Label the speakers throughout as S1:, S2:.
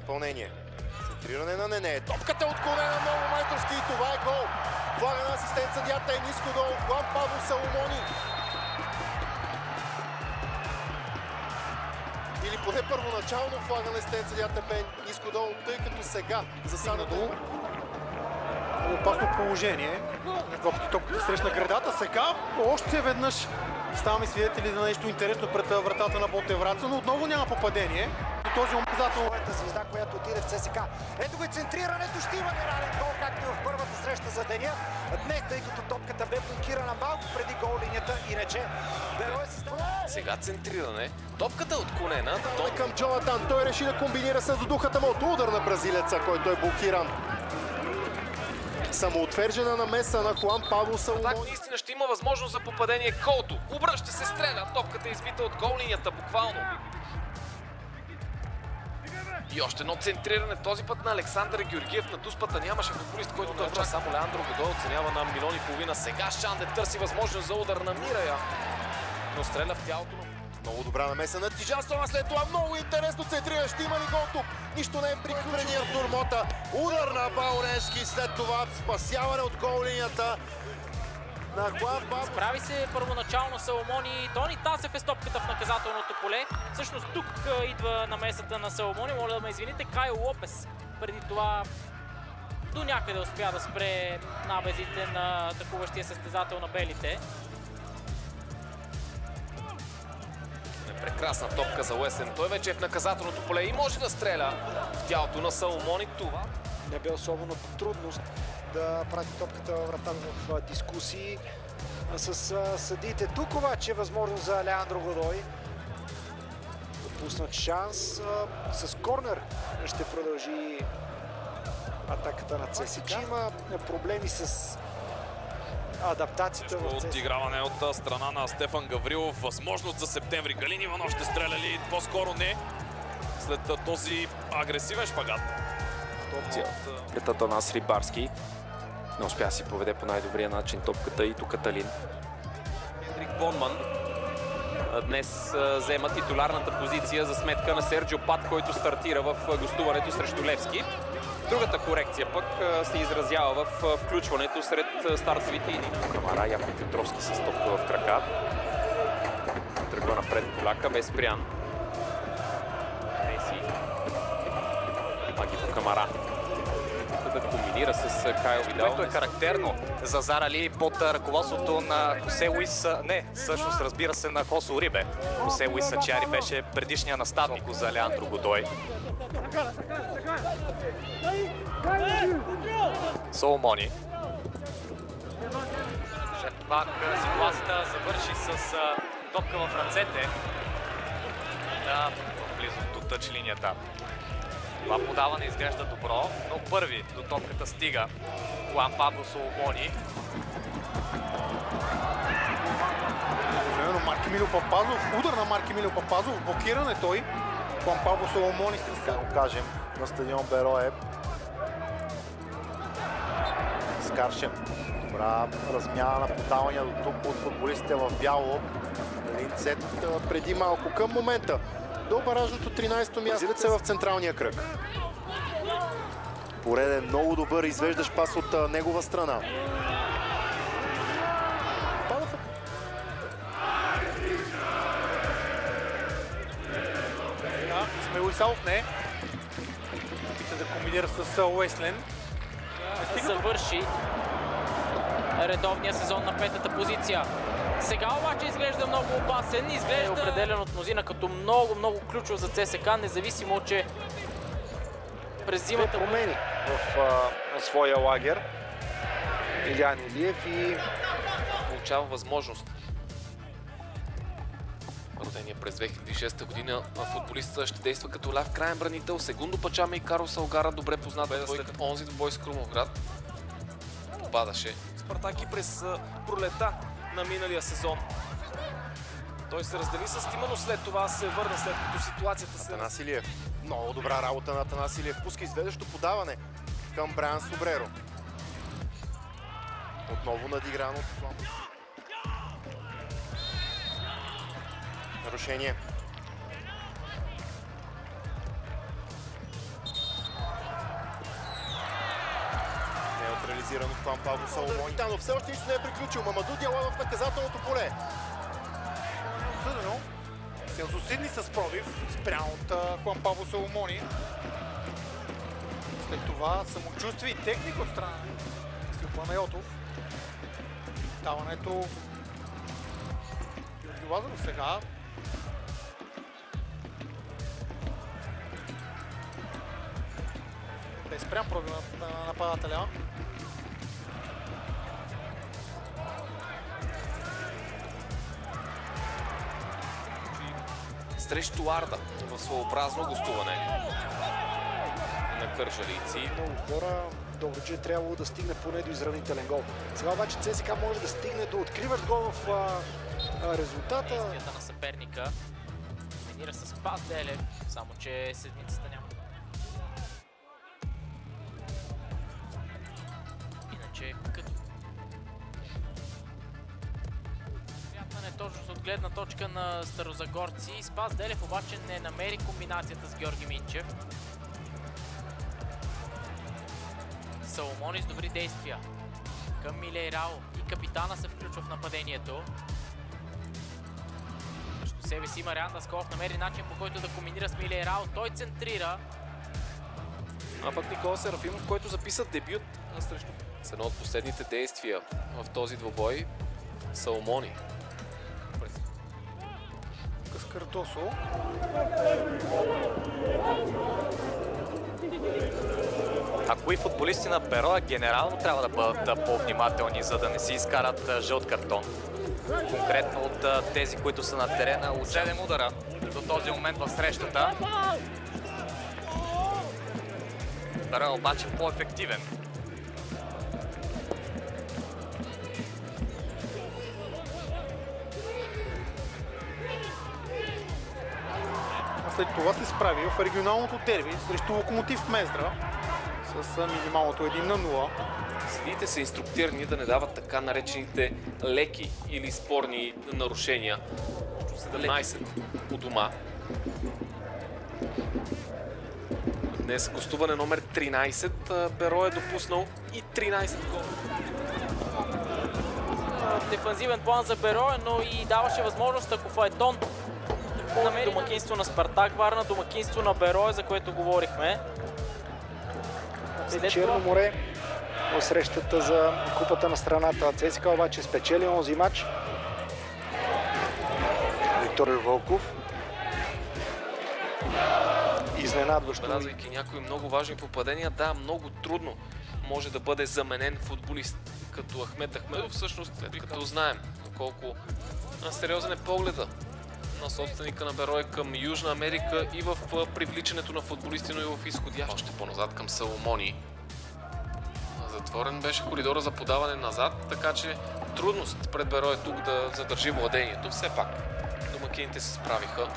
S1: изпълнение. Центриране на Нене. Топката е отклонена много майсторски и това е гол. Влага на асистент съдията е ниско долу. Хуан Пабло Саломони. Или поне първоначално влага на асистент съдията бе ниско долу, тъй като сега засадато.
S2: Опасно положение. Топката срещна гредата. Сега още веднъж ставаме свидетели на нещо интересно пред вратата на Ботевраца, но отново няма попадение. До този момент
S3: своята звезда, която отиде в ЦСКА. Ето го и центрирането, ще има неравен гол, както и в първата среща за деня. Днес, тъй като топката бе блокирана малко преди гол линията, иначе Берое се става.
S4: Сега центриране. Топката е отклонена.
S1: Към Джонатан. Той реши да комбинира с духата му от удар на бразилеца, който е блокиран. Самоотвержена намеса на Хуан Пабло Саломони.
S4: Так наистина ще има възможност за попадение. Колто обръща се, стреля. Топката е избита от гол линията, буквално. И още едно центриране, този път на Александър Георгиев. На дуспата нямаше футболист, който да чака. Само Леандро Годой оценява на 1,5 милиона. Сега Шанде търси възможност за удар, намира я. Но стреля в тялото.
S1: Много добра намеса на Тижанстона, след това много интересно центриране. Ще има ли гол тук? Нищо не е приключен Артур Мота. Удар на Бауренски, след това спасяване от гол линията на Хуан Пабло.
S5: Справи се първоначално Саломони. Тони Тасев е стопката в наказателното поле. Всъщност тук идва намесата на Саломони. Моля да ме извините, Кайо Лопес преди това до някъде успя да спре набезите на атакуващия състезател на белите.
S4: Прекрасна топка за Уесен. Той вече е в наказателното поле и може да стреля в тялото на Саломони. Това
S3: Не бе особено трудност да прати топката във врата в дискусии с съдиите. Тук обаче е възможно за Леандро Годой. Допуснат шанс. С корнер ще продължи атаката на ЦСКА. Има проблеми с адаптацията в ЦСКА.
S6: Отиграване от страна на Стефан Гаврилов. Възможност за септември. Галин Иванов ще стреля ли? По-скоро не. След този агресивен шпагат.
S7: Пред Атанас Рибарски. Не успя да си поведе по най-добрия начин топката и Каталин.
S4: Хендрик Бонман днес взема титулярната позиция за сметка на Серджио Пат, който стартира в гостуването срещу Левски. Другата корекция пък се изразява в включването сред стартовите и
S7: Камара, Яков Петровски с топка в крака. Тръгва напред Поляка, бе спрян. Меси. Агито Камара. Да комбинира с Кайл Видал.
S8: Което е характерно за Зарали под ръководството на Хосе Луис, всъщност разбира се на Хосо Урибе. Хосе Луис Сачари беше предишния наставник за Леандро Годой. Соломони. След това ситуацията завърши с топка в ръцете. Да, близо до тъч линията. Това подаване изглежда добро, но първи до топката стига Хуан Пабло Соломони.
S2: времено Марк Емилио Папазов, удар на Марк Емилио Папазов, блокиране той. Хуан Пабло Соломони, да го кажем, на стадион Берое. Скаршен. Добра размяна на подавания до тук от футболистите в бяло.
S1: Линцет преди малко към момента. До баражното 13-то място в централния кръг. Пореден много добър извеждащ пас от негова страна.
S2: Смело Исалов не. Опита да комбинира с Уеслен.
S5: Завърши редовния сезон на петата позиция. Сега обаче изглежда много опасен, изглежда определен от мнозина като много ключов за ЦСКА, независимо, че през зимата
S3: промени в своя лагер. Илиян Илиев и
S4: получава възможност. Родения през 2006 година футболистът ще действа като ляв краен бранител. Сегундо Пачаме и Карл Салгара, добре познат след онзи двубой с Крумовград. Попадаше Спартаки през пролета на миналия сезон. Той се раздели с Тима, но след това се върна, след като ситуацията се...
S1: Атанас Илиев. Много добра работа на Атанас Илиев. Пуска изведещо подаване към Брайан Собреро. Отново надиграно от фланг. Нарушение. реализиран от Хуан Пабло Соломони. Но все още нищо не е приключил. Мамаду Диала в наказателното поле.
S2: Съдено. Селсо Сидни с пробив, спрямо от Хуан Пабло Соломони. След това самочувствие и техника от страна на Васил Панайотов. Даването Георги Лазаров сега. Бе спрям пробив на нападателя.
S4: Срещу Арда в своеобразно гостуване на кърджалийци.
S3: Много хора, Добруджа е трябвало да стигне поне до изравнителен гол. Сега обаче ЦСКА може да стигне до откриващ гол в резултата.
S5: Действията на съперника. Тренира с Спас Делев, само че седмицата няма. Иначе като приятна неточност от гледна точка на старозагорци. Спас Делев обаче не намери комбинацията с Георги Минчев. Соломони с добри действия към Милейрао и капитана се включва в нападението. Срещу себе си има Рян Даскалов, намери начин, по който да комбинира с Милейрао. Той центрира.
S4: А пък Никола Серафимов, който записа дебют срещу. С едно от последните действия в този двубой, Соломони.
S2: С Картосо.
S8: А кои футболисти на Бероя генерално трябва да бъдат по-внимателни, за да не си изкарат жълт картон? Конкретно от тези, които са на терена от 7 удара до този момент в срещата. Бероя обаче по-ефективен.
S2: След това се справи в регионалното дерби срещу Локомотив Мездра с минималното 1-0.
S4: Съдиите са инструктирани да не дават така наречените леки или спорни нарушения. 17 у дома. Днес гостуване номер 13. Беро е допуснал и 13 гола.
S5: Дефанзивен план за Берое, но и даваше възможност, ако Файтон намери домакинство на Спартак Варна, домакинство на Берое, за което говорихме. След
S3: Черно море в срещата за купата на страната. ЦСКА обаче спечели онзи матч. Виктор Вълков. Изненадващо.
S4: Отбелязвайки някои много важни попадения, да, много трудно може да бъде заменен футболист като Ахмед Ахмедов, всъщност, като знаем колко сериозен е погледа на собственика на Берое към Южна Америка и в привличането на футболисти, но и в изходящ. Още по-назад към Соломони. Затворен беше коридора за подаване назад, така че трудност пред Берое тук да задържи владението. Все пак домакините се справиха.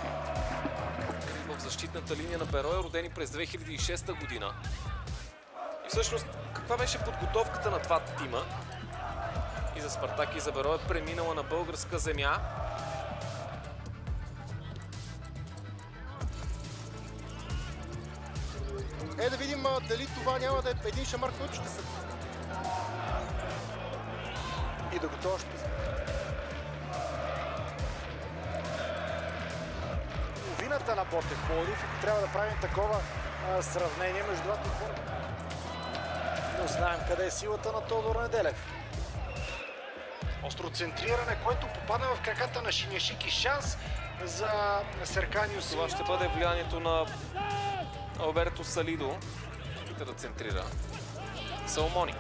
S4: В защитната линия на Берое, родени през 2006 година. И всъщност, каква беше подготовката на двата тима? И за Спартак, и за Берое преминала на българска земя.
S1: Да видим дали това няма да е един шамар, който ще се...
S3: И докато ще... Половината на Ботев Пловдив, ако трябва да правим такова сравнение между двата отбора. Но знаем къде е силата на Тодор Неделев. Остро центриране, което попада в краката на Шинешики. Шанс за Серканиус.
S4: Това ще бъде влиянието на Алберто Салидо. Да центрира. Соломони.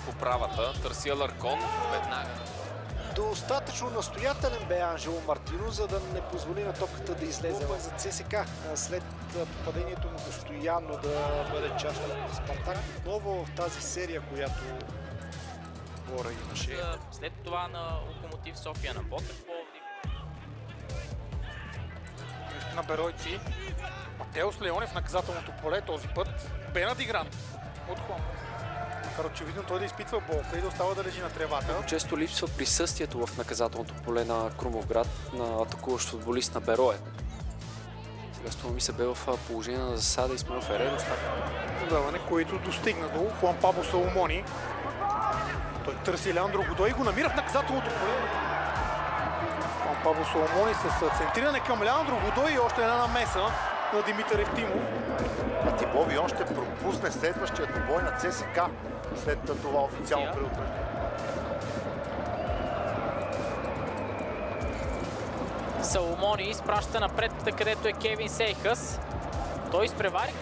S4: По правата търси Аларкон. Веднага.
S3: Достатъчно настоятелен бе Анжело Мартино, за да не позволи на топката да излезе за ЦСКА. След падението му постоянно да бъде част от Спартак. Отново в тази серия, която Бора имаше.
S5: След това на Локомотив София, на Ботев Пловдив.
S2: На беройци. Матеус Леонев в наказателното поле този път бе надигран от Хуан. Макар очевидно той да изпитва болка и да остава да лежи на тревата.
S7: Често липсва присъствието в наказателното поле на Крумовград на атакуващ футболист на Берое. Сега това ми се бе в положение на засада Исмаил Фереро.
S2: Подаване, който достигна до Хуан Пабло Соломони. Той търси Леандро Годой и го намира в наказателното поле. Хуан Пабло Соломони с центриране към Леандро Годой и още една намеса на Димитър Евтимов.
S1: Тибови още пропусне следващия двубой на ЦСК след това официално предупреждение.
S5: Соломони изпраща напред, където е Кевин Сейхъс. Той изпревари.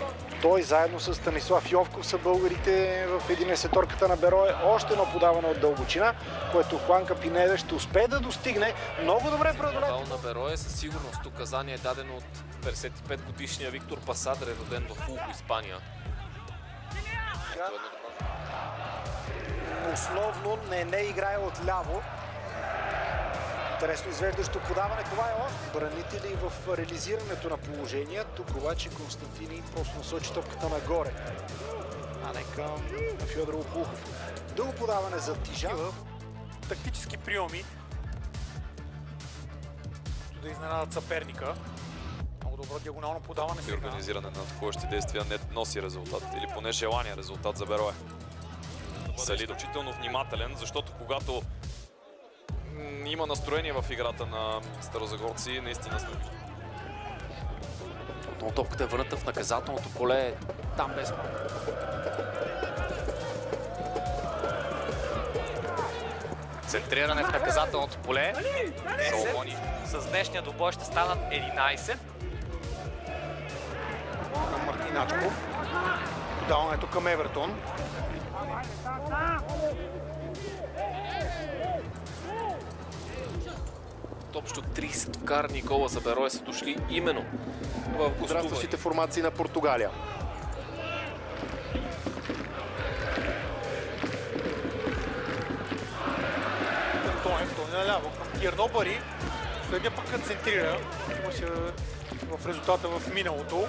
S3: Той заедно с Станислав Йовков са българите в 11-торката на Берое. Още едно подаване от дълбочина, което Хуанка Пинеда ще успее да достигне. Много добре преодолен.
S4: На Берое със сигурност указание е дадено от 55-годишния Виктор Пасадре, роден в Луго, Испания.
S3: Основно не играе отляво. Интересно извеждащо подаване. Това е още бранители в реализирането на положения. Тук обаче Константини просто насочи топката нагоре, а не към Фьодор Лопухов. Дълго подаване за Тижан.
S2: Тактически приеми, да изненадат съперника. Много добро диагонално подаване
S6: И
S2: сега.
S6: организиране на атакуващи действия не носи резултат, или поне желания резултат за Берое. Сали изключително внимателен, защото когато има настроение в играта на старозагорци, наистина сме.
S7: Но топката е върната в наказателното поле. Там без.
S8: Центриране в наказателното поле. Соломони с днешния двубой ще станат 11.
S2: Към Мартин Ачков. Подаването към Евертон.
S4: Общо 30 вкарани гола за Берое са дошли именно в
S1: Подрастващите
S4: гостуване.
S1: формации на Португалия.
S2: Антонев, той наляво към Кирнобари. Следния пък центрира. Имаше в резултата в миналото.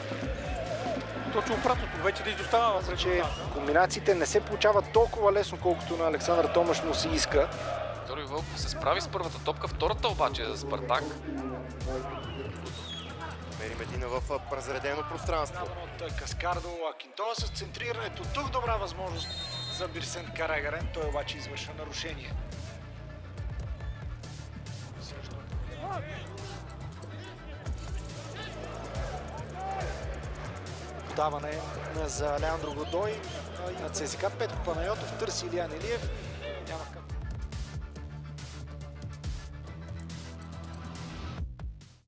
S2: Точно обратното, вече да изостава в
S3: Че
S2: резултата.
S3: комбинациите не се получават толкова лесно, колкото на Александър Томаш му си иска.
S4: Втори Вълков се справи с първата топка, втората обаче е за Спартак.
S1: Мерим един в разредено пространство.
S3: От Каскардо Акинтова с центрирането. Тук добра възможност за Бирсен Карагарен. Той обаче извършва нарушение. Подаване за Леандро Годой на ЦСКА. Петко Панайотов търси Илиян Илиев. Няма